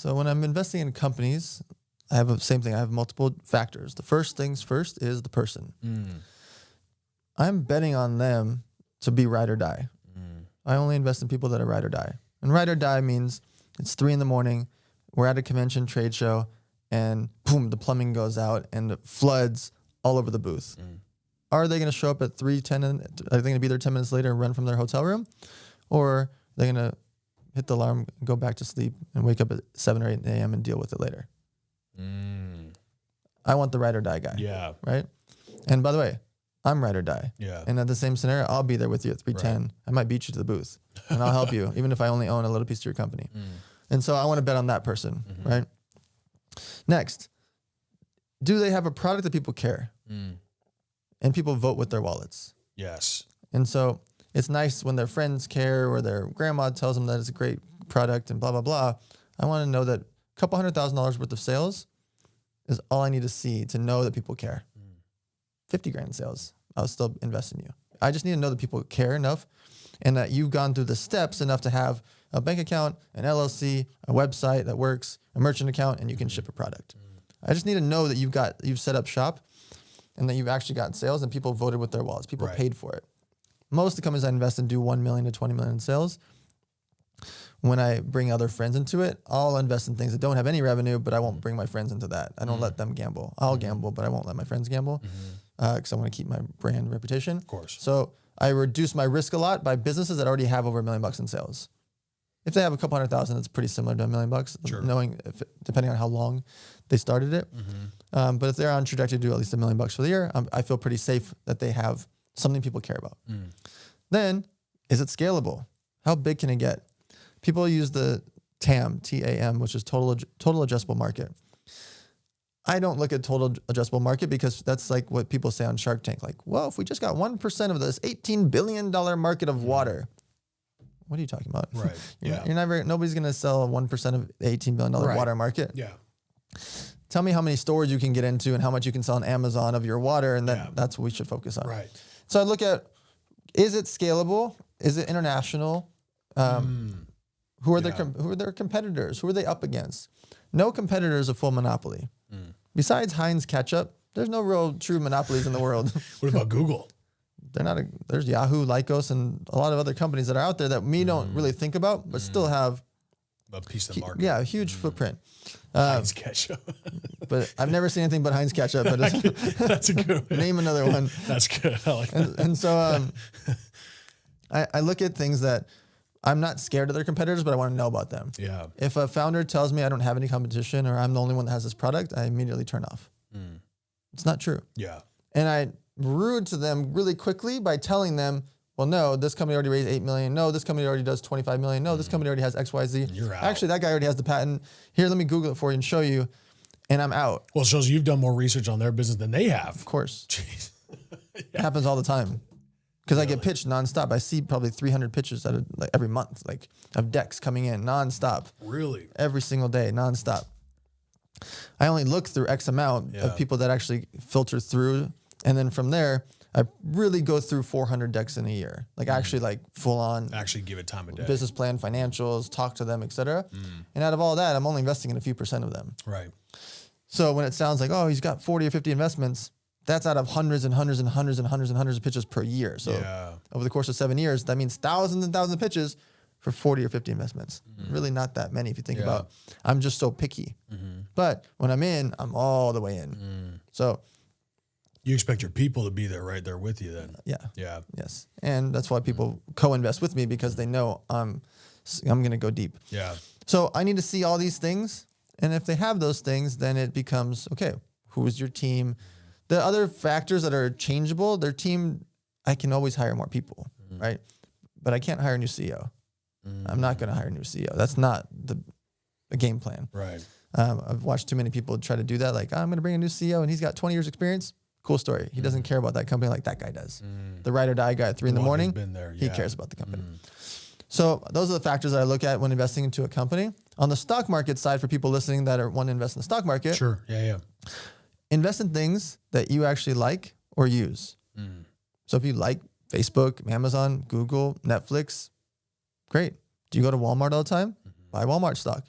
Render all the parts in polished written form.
So when I'm investing in companies, I have the same thing. I have multiple factors. The first things first is the person. I'm betting on them to be ride or die. I only invest in people that are ride or die. And ride or die means it's 3 a.m. We're at a convention trade show and boom, the plumbing goes out and it floods all over the booth. Are they going to show up at 3:10? Are they going to be there 10 minutes later and run from their hotel room? Or are they going to hit the alarm, go back to sleep, and wake up at 7 or 8 a.m. and deal with it later? I want the ride or die guy. Yeah. Right? And by the way, I'm ride or die. Yeah. And at the same scenario, I'll be there with you at 3:10. Right. I might beat you to the booth and I'll help you, even if I only own a little piece of your company. And so I want to bet on that person, right? Next, do they have a product that people care? And people vote with their wallets. Yes. And so it's nice when their friends care or their grandma tells them that it's a great product and blah, blah, blah. I want to know that a couple $100,000 worth of sales is all I need to see to know that people care. 50 grand in sales, I'll still invest in you. I just need to know that people care enough and that you've gone through the steps enough to have a bank account, an LLC, a website that works, a merchant account, and you can ship a product. I just need to know that you've set up shop and that you've actually gotten sales and people voted with their wallets. People paid for it. Most of the companies I invest in do 1 million to 20 million in sales. When I bring other friends into it, I'll invest in things that don't have any revenue, but I won't bring my friends into that. I don't let them gamble. I'll gamble, but I won't let my friends gamble because I want to keep my brand reputation. Of course. So I reduce my risk a lot by businesses that already have over $1 million in sales. If they have a couple $100,000, it's pretty similar to $1 million, knowing depending on how long they started it. But if they're on trajectory to do at least $1 million for the year, I feel pretty safe that they have something people care about. Then, is it scalable? How big can it get? People use the TAM, T-A-M, which is total addressable market. I don't look at total addressable market because that's like what people say on Shark Tank. Like, well, if we just got 1% of this $18 billion market of water, what are you talking about? Right. Nobody's going to sell 1% of the $18 billion water market. Yeah. Tell me how many stores you can get into and how much you can sell on Amazon of your water, and that's what we should focus on. Right. So I look at, is it scalable? Is it international? Who are their competitors? Who are they up against? No competitor is a full monopoly. Besides Heinz Ketchup, there's no real true monopolies in the world. What about Google? There's Yahoo, Lycos, and a lot of other companies that are out there that we don't really think about, but still have a piece of the market. Yeah, a huge footprint. Heinz Ketchup. But I've never seen anything but Heinz Ketchup. But that's a good one. Name another one. That's good. I like that. And so I look at things that I'm not scared of their competitors, but I want to know about them. Yeah. If a founder tells me I don't have any competition or I'm the only one that has this product, I immediately turn off. It's not true. Yeah. And I rude to them really quickly by telling them, well, no, this company already raised $8 million. No, this company already does $25 million. No, this company already has X, Y, Z. You're out. Actually, that guy already has the patent. Here, let me Google it for you and show you. And I'm out. Well, it shows you've done more research on their business than they have. Of course. Jeez. It happens all the time. Because I get pitched nonstop. I see probably 300 pitches every month, of decks coming in nonstop. Really? Every single day, nonstop. I only look through X amount of people that actually filter through. And then from there, I really go through 400 decks in a year. Actually full on. Actually give it time of day. Business plan, financials, talk to them, etc. And out of all that, I'm only investing in a few % of them. Right. So when it sounds like, oh, he's got 40 or 50 investments, that's out of hundreds and hundreds and hundreds and hundreds and hundreds of pitches per year. So over the course of 7 years, that means thousands and thousands of pitches for 40 or 50 investments. Really not that many if you think about. I'm just so picky. But when I'm in, I'm all the way in. So you expect your people to be there right there with you then. Yeah. Yeah. Yes. And that's why people co-invest with me, because they know I'm going to go deep. Yeah. So I need to see all these things. And if they have those things, then it becomes, okay, who is your team? The other factors that are changeable, their team, I can always hire more people, right? But I can't hire a new CEO. I'm not going to hire a new CEO. That's not the game plan. Right. I've watched too many people try to do that. Like, I'm going to bring a new CEO and he's got 20 years experience. Cool story. He doesn't care about that company like that guy does. The ride or die guy at 3 a.m, he cares about the company. So those are the factors that I look at when investing into a company. On the stock market side, for people listening that want to invest in the stock market. Sure. Yeah. Invest in things that you actually like or use. So if you like Facebook, Amazon, Google, Netflix, great. Do you go to Walmart all the time? Buy Walmart stock.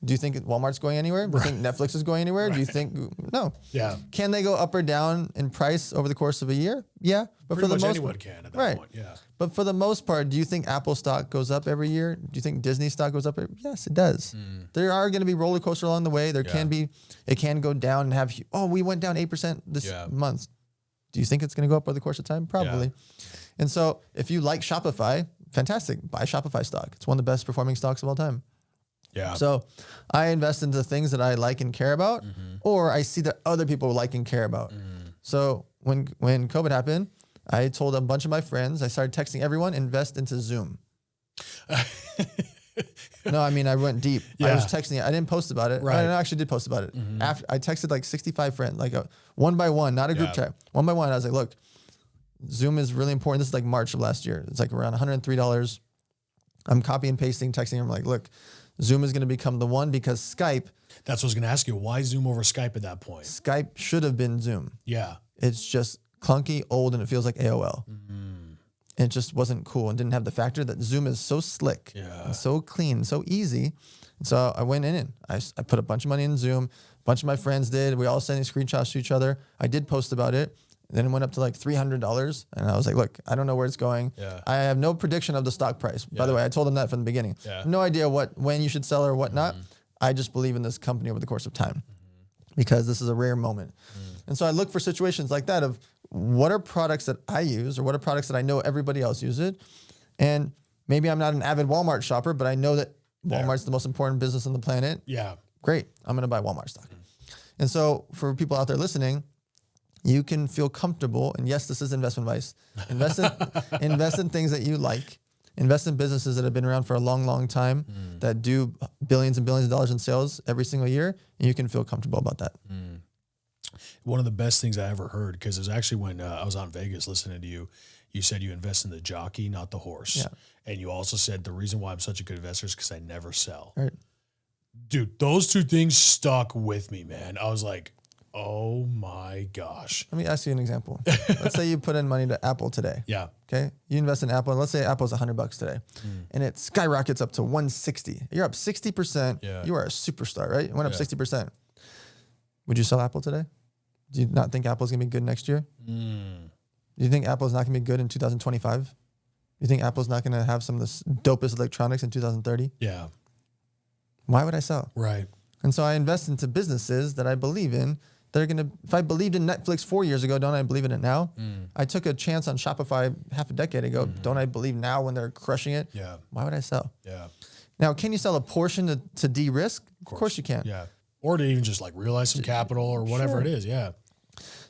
Do you think Walmart's going anywhere? Do you think Netflix is going anywhere? Do you think no? Yeah. Can they go up or down in price over the course of a year? Yeah, but Pretty for the much most anyone can at that point. Yeah. But for the most part, do you think Apple stock goes up every year? Do you think Disney stock goes up? Yes, it does. There are going to be roller coasters along the way. There can be. It can go down and have. Oh, we went down 8% this month. Do you think it's going to go up over the course of time? Probably. Yeah. And so, if you like Shopify, fantastic. Buy Shopify stock. It's one of the best performing stocks of all time. Yeah. So I invest into things that I like and care about, or I see that other people like and care about. So when COVID happened, I told a bunch of my friends, I started texting everyone, invest into Zoom. No, I mean, I went deep. Yeah. I was texting it. I didn't post about it. Right. I actually did post about it. After I texted like 65 friends, like one by one, not a group chat. One by one, I was like, look, Zoom is really important. This is like March of last year. It's like around $103. I'm copy and pasting, texting. I'm like, look, Zoom is going to become the one because Skype. That's what I was going to ask you. Why Zoom over Skype at that point? Skype should have been Zoom. Yeah. It's just clunky, old, and it feels like AOL. It just wasn't cool and didn't have the factor that Zoom is so slick, and so clean, so easy. And so I went in and I put a bunch of money in Zoom. A bunch of my friends did. We all sent screenshots to each other. I did post about it. Then it went up to like $300. And I was like, look, I don't know where it's going. Yeah. I have no prediction of the stock price. By the way, I told them that from the beginning. Yeah. No idea when you should sell or what not. I just believe in this company over the course of time because this is a rare moment. And so I look for situations like that of what are products that I use or what are products that I know everybody else uses. And maybe I'm not an avid Walmart shopper, but I know that Walmart's the most important business on the planet. Yeah. Great. I'm going to buy Walmart stock. And so for people out there listening, you can feel comfortable, and yes, this is investment advice. Invest in things that you like. Invest in businesses that have been around for a long, long time that do billions and billions of dollars in sales every single year, and you can feel comfortable about that. One of the best things I ever heard, because it was actually when I was out in Vegas listening to you, you said you invest in the jockey, not the horse. Yeah. And you also said the reason why I'm such a good investor is because I never sell. Right. Dude, those two things stuck with me, man. I was like, oh my gosh. Let me ask you an example. Let's say you put in money to Apple today. Yeah. Okay. You invest in Apple, and let's say Apple's $100 today, and it skyrockets up to 160. You're up 60%. Yeah. You are a superstar, right? It went up 60%. Would you sell Apple today? Do you not think Apple's gonna be good next year? Do you think Apple's not gonna be good in 2025? Do you think Apple's not gonna have some of the dopest electronics in 2030? Yeah. Why would I sell? Right. And so I invest into businesses that I believe in. They're gonna. If I believed in Netflix 4 years ago, don't I believe in it now? I took a chance on Shopify half a decade ago. Don't I believe now when they're crushing it? Yeah. Why would I sell? Yeah. Now, can you sell a portion to de-risk? Of course you can. Yeah. Or to even just like realize some capital or whatever it is. Yeah.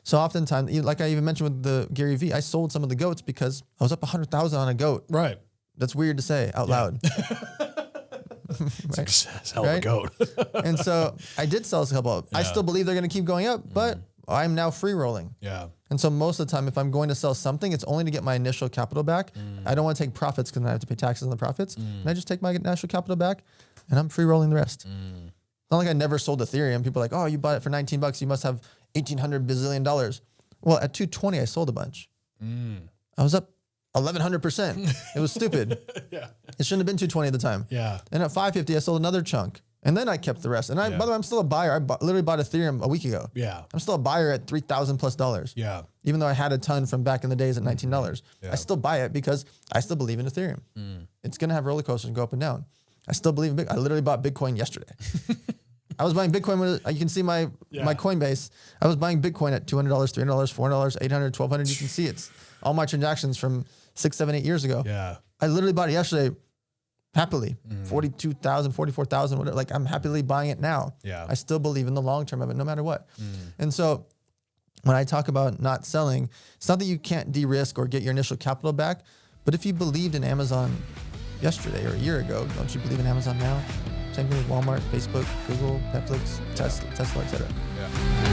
So oftentimes, like I even mentioned with the Gary Vee, I sold some of the goats because I was up 100,000 on a goat. Right. That's weird to say out loud. Right. It's hell of a goat. And so I did sell a couple. I still believe they're going to keep going up, but I'm now free rolling. Yeah. And so most of the time, if I'm going to sell something, it's only to get my initial capital back. I don't want to take profits because then I have to pay taxes on the profits. And I just take my initial capital back and I'm free rolling the rest. It's not like I never sold Ethereum. People are like, oh, you bought it for $19. You must have $1,800 billion. Well, at 220, I sold a bunch. I was up 1,100%. It was stupid. Yeah. It shouldn't have been 220 at the time. Yeah. And at 550, I sold another chunk. And then I kept the rest. And by the way, I'm still a buyer. I literally bought Ethereum a week ago. Yeah. I'm still a buyer at $3,000+. Yeah. Even though I had a ton from back in the days at $19. Yeah. I still buy it because I still believe in Ethereum. It's going to have roller coasters and go up and down. I still believe in Bitcoin. I literally bought Bitcoin yesterday. I was buying Bitcoin. You can see my Coinbase. I was buying Bitcoin at $200, $300, $400, $800, $1,200. You can see it's all my transactions from 6, 7, 8 years ago. Yeah. I literally bought it yesterday happily. 42,000, 44,000, whatever. Like I'm happily buying it now. Yeah. I still believe in the long term of it no matter what. And so when I talk about not selling, it's not that you can't de-risk or get your initial capital back, but if you believed in Amazon yesterday or a year ago, don't you believe in Amazon now? Same thing with Walmart, Facebook, Google, Netflix, Tesla, et cetera. Yeah.